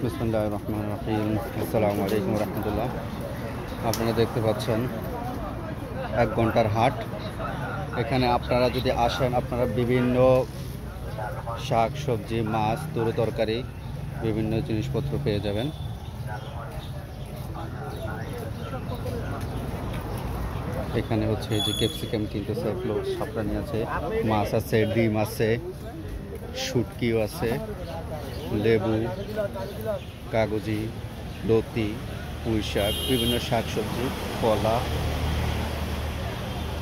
বিসমিল্লাহির রহমানির রহিম। আসসালামু আলাইকুম রহমতুল্লাহ। আপনারা দেখতে পাচ্ছেন 1 ঘন্টার হাট। এখানে আপনারা যদি আসেন আপনারা বিভিন্ন শাক সবজি মাছ তরি তরকারি বিভিন্ন জিনিসপত্র পেয়ে যাবেন। এখানে হচ্ছে এই যে ক্যাপসিকাম কিনতেছে, সাপড়ানি আছে, মাছ আছে, ডিম আছে, শুটকিও আছে, লেবু, কাগজি, লতি, পুঁই শাক, বিভিন্ন শাক সবজি, কলা।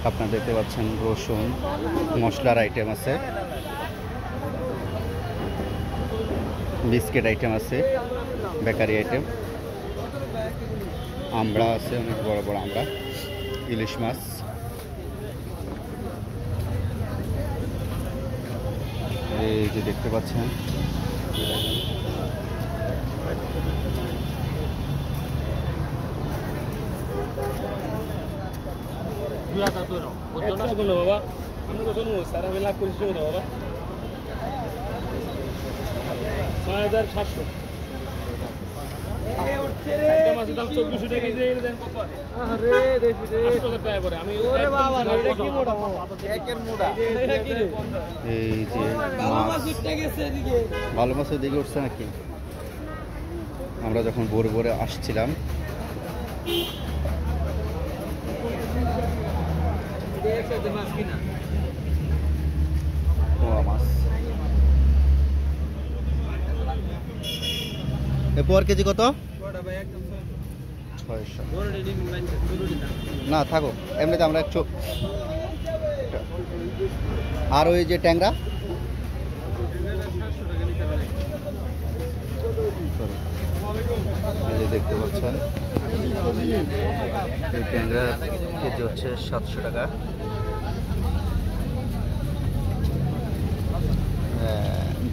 আপনারা দেখতে পাচ্ছেন রসুন, মশলার আইটেম আছে, বিস্কিট আইটেম আছে, বেকারি আইটেম, আমড়া আছে, অনেক বড় বড় আমড়া, ইলিশ মাছ, এই যে দেখতে পাচ্ছেন এই যে ভালো মাছ দিকে উঠছে নাকি। আমরা যখন ভোরে ভোরে আসছিলাম মাছ এরপর কেজি কত? 600 না থাকো, এমনিতে আমরা একটু। আর ওই যে ট্যাংরা দেখতে পাচ্ছেন, এই ট্যাংরা কেজি হচ্ছে 700 টাকা।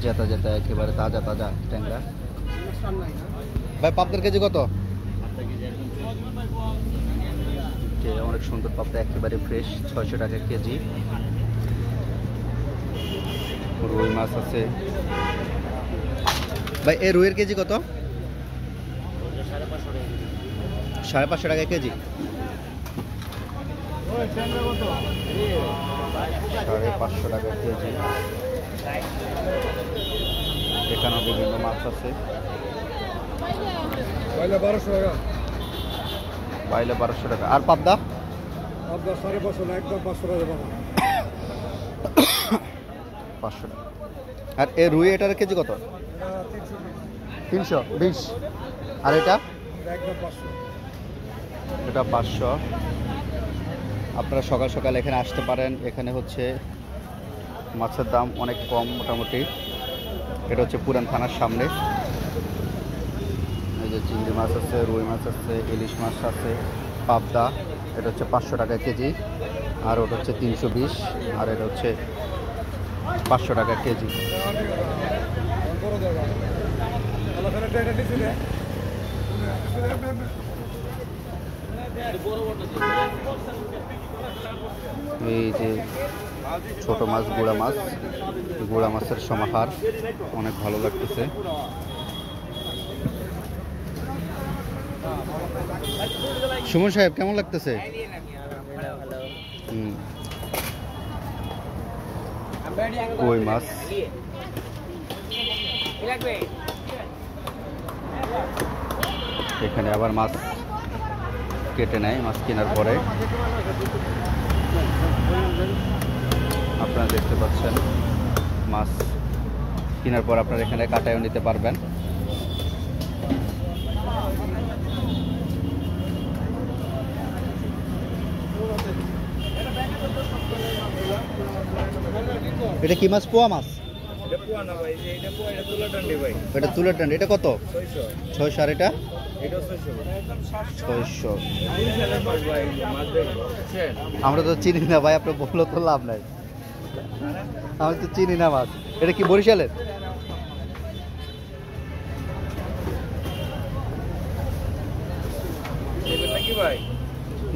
জেতা জেতা একেবারে তাজা তাজা ট্যাংরা। ভাই পাবদার কেজি কত? অনেক সুন্দর পাবদা, একেবারে ফ্রেশ, 600 টাকা কেজি। রুই মাছ আছে। ভাই এই রুইয়ের কেজি কত? 550 টাকা কেজি। 550 টাকা কেজি। এখানেও বিভিন্ন মাছ আছে। বাইলে 1200 টাকা। আর পাবদা? 550 না, একদম 500 টাকা। 500 টাকা। আর এই রুই এটার কেজি কত? 320। আর এটা? এটা 500। আপনারা সকাল সকাল এখানে আসতে পারেন। এখানে হচ্ছে মাছের দাম অনেক কম মোটামুটি। এটা হচ্ছে পুরান থানার সামনে। এই যে চিংড়ি মাছ আছে, রুই মাছ আছে, ইলিশ মাছ আছে, পাবদা। এটা হচ্ছে 500 টাকা কেজি। আর ওটা হচ্ছে 320। আর এটা হচ্ছে 500 টাকা কেজি। এই যে ছোট মাছ, গুড়া মাছের সমাহার, অনেক ভালো লাগতেছে। সুমন সাহেব কেমন লাগতেছে? কই মাছ, এখানে আবার মাছ কেটে নেয় মাছ কেনার পরে। আপনারা দেখতে পাচ্ছেন মাছ কেনার পর আপনারা এখানে কাটায়ও নিতে পারবেন। এটা কি মাছ? পোয়া মাছ? এটা তুলার ডান্ডি। এটা কত? 600। আর এটা 600। আমরা তো চিনি না ভাই, আপনার বললো তো লাভ নাই, আমি তো চিনি না মাছ। এটা কি বরিশালের?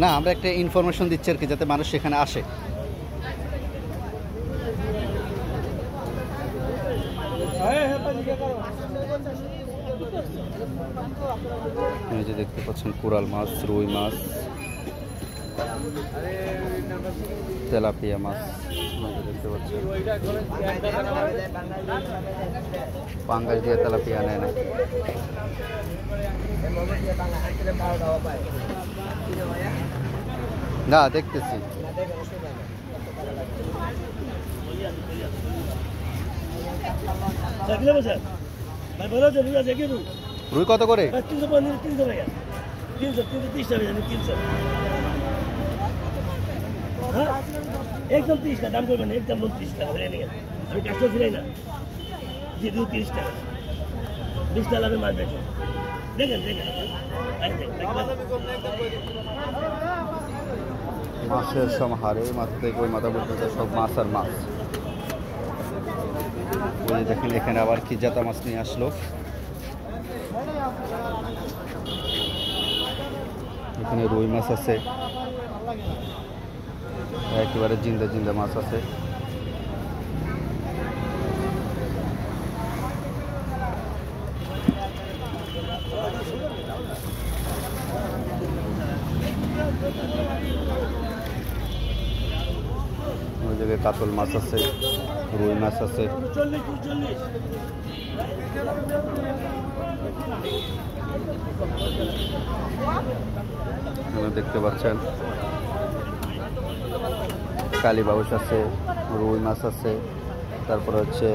না, আমরা একটা ইনফরমেশন দিচ্ছি আর কি, যাতে মানুষ সেখানে আসে। এই যে দেখতে পাচ্ছেন কোরাল মাছ, রুই মাছ, তেলাপিয়া মাছ দেখতে পাচ্ছেন। পাঙ্গাস দিয়ে তেলাপিয়া নেয় না। না দেখতেছি। রুই কত করে? 330 একদম 30 টাকা দাম করবেন, একদম 30 টাকা ধরে নিয়ে আমি কাস্টমার ছিলাই না যে 30 টাকা 20 টাকা লাভে মাছ বেচো। দেখেন মাছের সমাহার, এই মাছ থেকে ওই মাথা পর্যন্ত সব মাছ আর মাছ। ওই যে দেখেন এখানে আবার কি জাতা মাছ নিয়ে আসলো। এখানে রুই মাছ আছে, একেবারে জিন্দা জিন্দা মাছ আছে। ওই জায়গায় কাতল মাছ আছে, রুই মাছ আছে। দেখতে পাচ্ছেন কালীবাউস আছে, রুই মাছ আছে, তারপরে হচ্ছে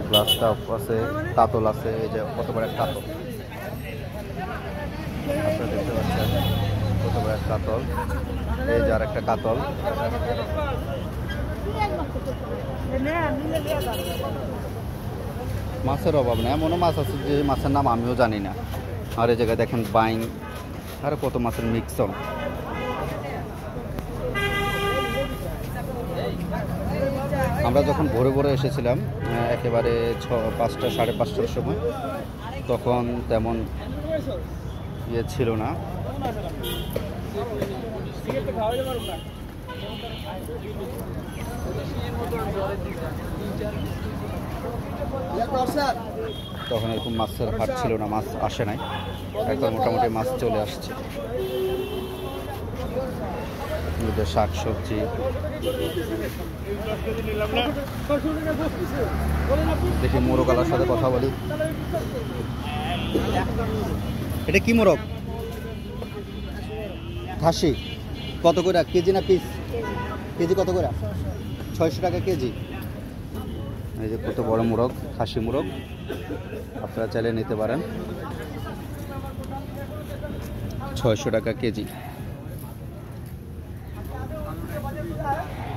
গ্লাস কাপ আছে, কাতল আছে। এই যে কত বড় একটা কাতল আপনারা দেখতে পাচ্ছেন, কত বড় একটা কাতল। এই যে আর একটা কাতল। মাছের অভাব নেই, এমনও মাছ আছে যে মাছের নাম আমিও জানি না। আর এই জায়গায় দেখেন বাইং, আর কত মাছের মিক্সন। আমরা যখন ভোরে ভোরে এসেছিলাম একেবারে 5টা 5:30টার সময়, তখন তেমন ইয়ে ছিল না। তখন এরকম মাছের হাট ছিল না, মাছ আসে নাই। এখন মোটামুটি মাছ চলে আসছে। শাক সবজি, দেখি মোরগওয়ালার সাথে কথা বলি। এটা কি মোরগ? খাসি কত করে কেজি না পিস? কেজি কত করে? 600 টাকা কেজি। এই যে কত বড় মোরগ, খাসি মোরগ, আপনারা চাইলে নিতে পারেন। 600 টাকা কেজি।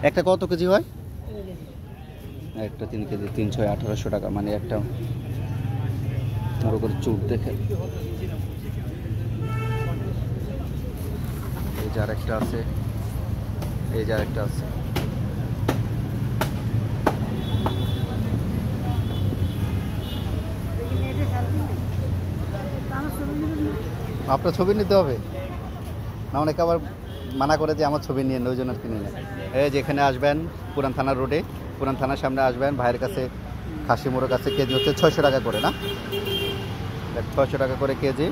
একটা কত কেজি হয়? একটা 3 কেজি, 3 6 1800 টাকা। মানে একটা মোরগের চুট দেখে। এই যে আরেকটা আছে, এই যে আরেকটা আছে। আপনার ছবি নিতে হবে না? অনেকে আবার মানা করে যে আমার ছবি নিয়ে, ওই জন্য কিনে নেন। এই যেখানে আসবেন পুরান থানার রোডে, পুরান থানার সামনে আসবেন, ভাইয়ের কাছে খাসি মোরগ আছে, কেজি হচ্ছে 600 টাকা করে। না 600 টাকা করে কেজি।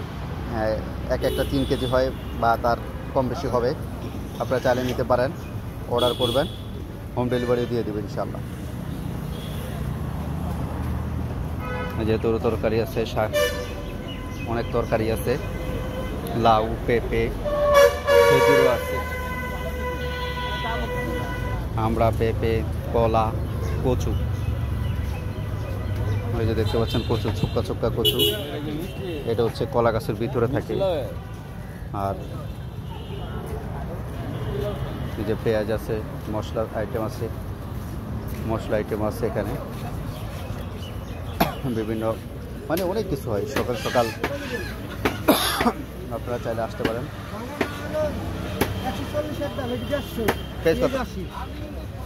একটা 3 কেজি হয় বা তার কম বেশি হবে। আপনারা চাইলে নিতে পারেন, অর্ডার করবেন, হোম ডেলিভারি দিয়ে দেবেন ইনশাআল্লাহ। যেহেতু তরকারি আছে, শাক, অনেক তরকারি আছে, লাউ, পেঁপে, খেজুরও আছে, আমড়া, পেঁপে, কলা, কচু। ওই যে দেখতে পাচ্ছেন কচু, ছোক্কা ছোক্কা কচু। এটা হচ্ছে কলা গাছের ভিতরে থাকে। আর এই যে পেঁয়াজ আছে, মশলার আইটেম আছে, মশলা আইটেম আছে এখানে। বিভিন্ন মানে অনেক কিছু হয়। সকাল সকাল আপনারা চাইলে আসতে পারেন।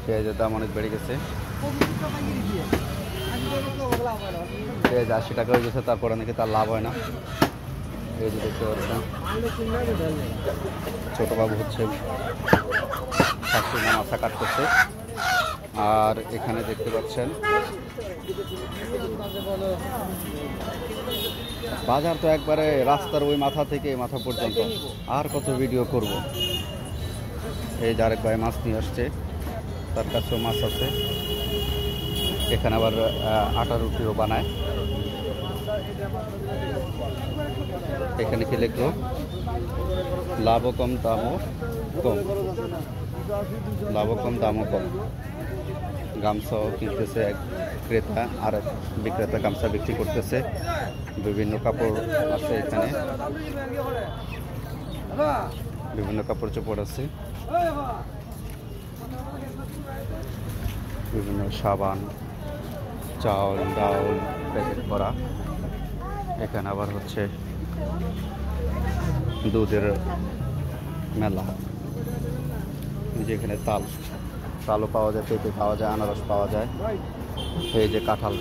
পেঁয়াজের দাম অনেক বেড়ে গেছে, পেঁয়াজ 80 টাকা হয়ে গেছে, তারপরে নাকি তার লাভ হয় না। এই যে দেখতে পাচ্ছেন ছোটবাবু হচ্ছে শাশুড়ি মাথা কাট করছে। আর এখানে দেখতে পাচ্ছেন বাজার তো একবারে রাস্তার ওই মাথা থেকে এই মাথা পর্যন্ত, আর কত ভিডিও করব। এই যে আরেক ভাই মাছ নিয়ে আসছে, তার কাছেও মাছ আছে। এখানে আবার আটা রুটিও বানায়। এখানে কি লিখলো, লাভও কম দামও কম, লাভও কম দামও কম। গামছাও কিনতেছে এক ক্রেতা, আর এক বিক্রেতা গামছা বিক্রি করতেছে। বিভিন্ন কাপড় আছে এখানে, বিভিন্ন কাপড় চোপড় আছে, বিভিন্ন সাবান, চাউল ডাউল প্যাকেট করা। এখানে আবার হচ্ছে দুধের মেলা। যেখানে তালও পাওয়া যায়, পেঁপে পাওয়া যায়, আনারস পাওয়া যায়। এই যে কাঁঠাল,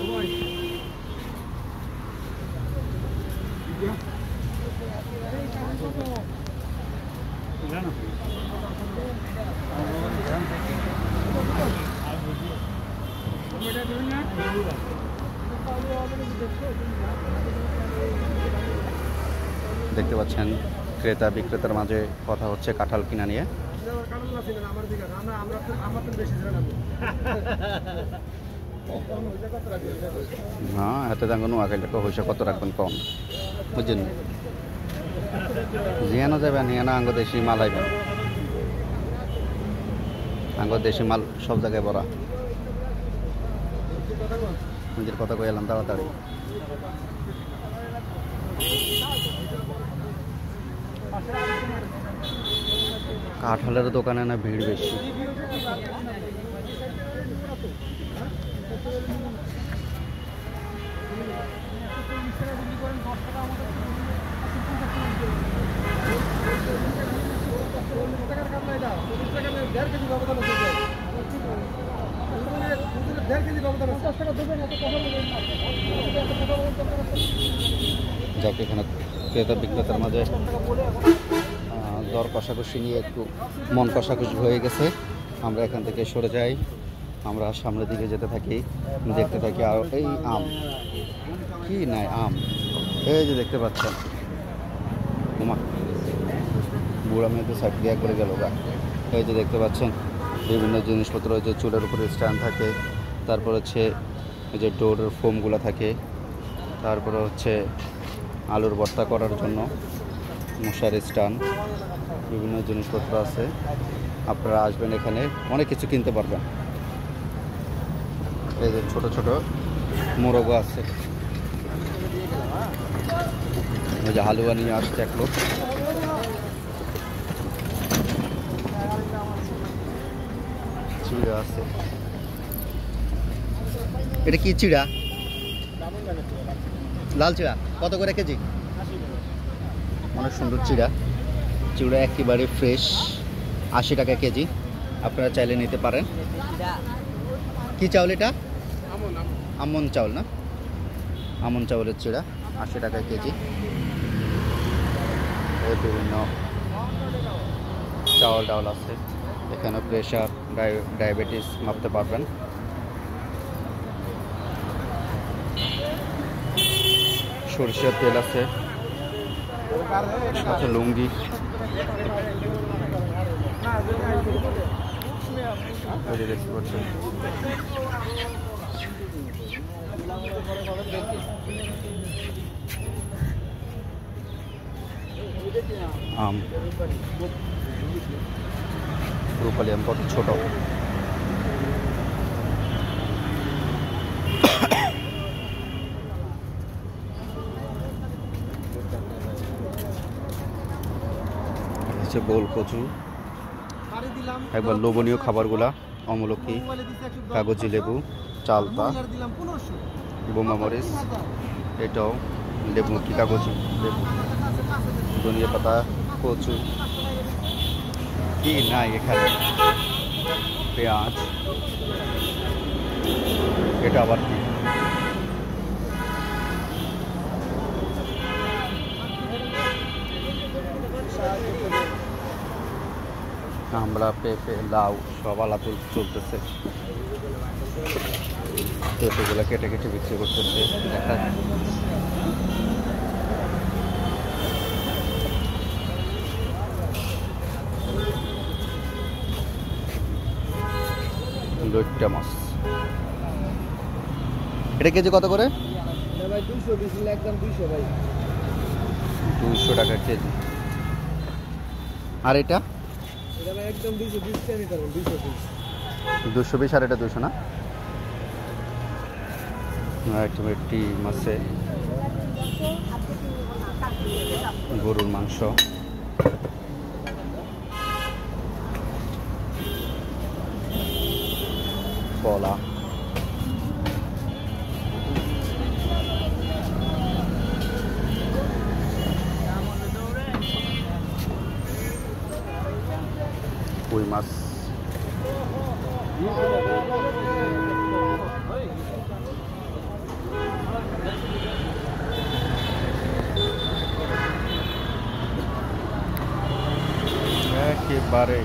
দেখতে পাচ্ছেন ক্রেতা বিক্রেতার মাঝে কথা হচ্ছে কাঁঠাল কিনা নিয়ে। হ্যাঁ, এত দাঙ্গ নোয়াখালী হয়েছে, কত রাখবেন কম, বুঝছেন? জিয়ানো যাবেন, হিয়ানো আঙ্গ দেশি মাল আইবেন, আঙ্গ দেশি মাল সব জায়গায় ভরা। নিজের কথা কয়ে এলাম তাড়াতাড়ি। কাঁঠালের দোকানে না ভিড় বেশি। যাক, এখানে ক্রেতা বিক্রেতার মাঝে দর কষাকষি নিয়ে একটু মন কষাকষি হয়ে গেছে। আমরা এখান থেকে সরে যাই, আমরা সামনের দিকে যেতে থাকি, দেখতে থাকি। আর এই আম কি নাই, আম এই যে দেখতে পাচ্ছেন, বুড়া মেয়েদের সাইড দিয়ে করে গেল গা। এই যে দেখতে পাচ্ছেন বিভিন্ন জিনিসপত্র, যে চুলের উপরে স্ট্যান্ড থাকে, তারপর হচ্ছে এই যে ডোরের ফোমগুলো থাকে, তারপরে হচ্ছে আলুর ভর্তা করার জন্য মশার স্ট্যান্ড, বিভিন্ন জিনিসপত্র আছে। আপনারা আসবেন, এখানে অনেক কিছু কিনতে পারবেন। এই যে ছোট ছোট মোরগও আছে। ওই যে হালুয়া নিয়ে আসছে এক লোক। চিড়া আছে, এটা কি চিড়া? লাল চিড়া কত করে কেজি? অনেক সুন্দর চিড়া, চিড়া একেবারে ফ্রেশ, 80 টাকা কেজি। আপনারা চাইলে নিতে পারেন। কি চাউল এটা? আমন চাউল না? আমন চাউলের চিড়া 80 টাকা কেজি। বিভিন্ন চাউল ডাউল আছে এখানে। প্রেশার, ডায়াবেটিস মাপতে পারবেন। সরিষার তেল আছে, সাথে লুঙ্গি। দেখতে পাচ্ছেন আম, রূপালি আম কত ছোট। গোল কচু, একবার লোভনীয় খাবারগুলা, অমলকি, কাগজি লেবু, চালতা, বোমা মরিচ, এটাও লেবু, কি কাগজি লেবু, ধনিয়া পাতা, কচু, কি নাই এখানে, পেঁয়াজ, এটা আবার কি, আমরা পেঁপে, লাউ সব আলাদা চলতেছে। তো সেগুলো কেটে কেটে বিক্রি করতেছে দেখা। লইট্টা মাছ এটা কেজি কত করে? ভাই 220 একদম 200 ভাই, 200 টাকা কেজি। আর এটা এটা ভাই একদম 220 টাকা নিতে পারবেন, 220। 220 আর এটা 200 না? একদম একটি মাছে গরুর মাংস, কলা, কই মাছ, একেবারে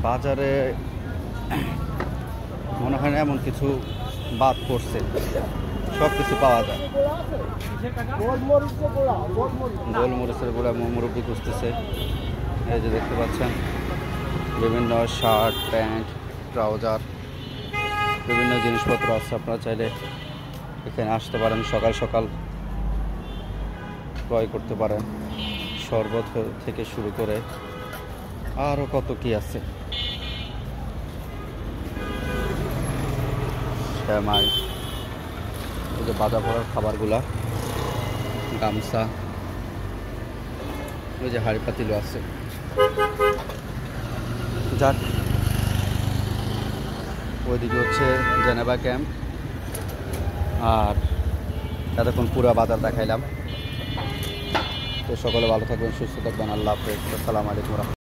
বাজারে মনে হয় না এমন কিছু বাদ পড়ছে, সব কিছু পাওয়া যায়। গোলমরিচের গোড়া মুরব্বি খুঁজতেছে। এই যে দেখতে পাচ্ছেন বিভিন্ন শার্ট, প্যান্ট, ট্রাউজার, বিভিন্ন জিনিসপত্র আছে। আপনারা চাইলে এখানে আসতে পারেন, সকাল সকাল ক্রয় করতে পারেন। শরবত থেকে শুরু করে আরও কত কি আছে, শ্যামাই, এই যে বাজা পড়ার খাবারগুলা, গামছা, ওই যে হাঁড়ি পাতিলও আছে। যাক, ওইদিকে হচ্ছে জেনেভা ক্যাম্প। আর এতক্ষণ পুরো বাজার দেখাইলাম। তো সকলে ভালো থাকবেন, সুস্থ থাকবেন। আল্লাহ হাফেজ। আসসালামু আলাইকুম।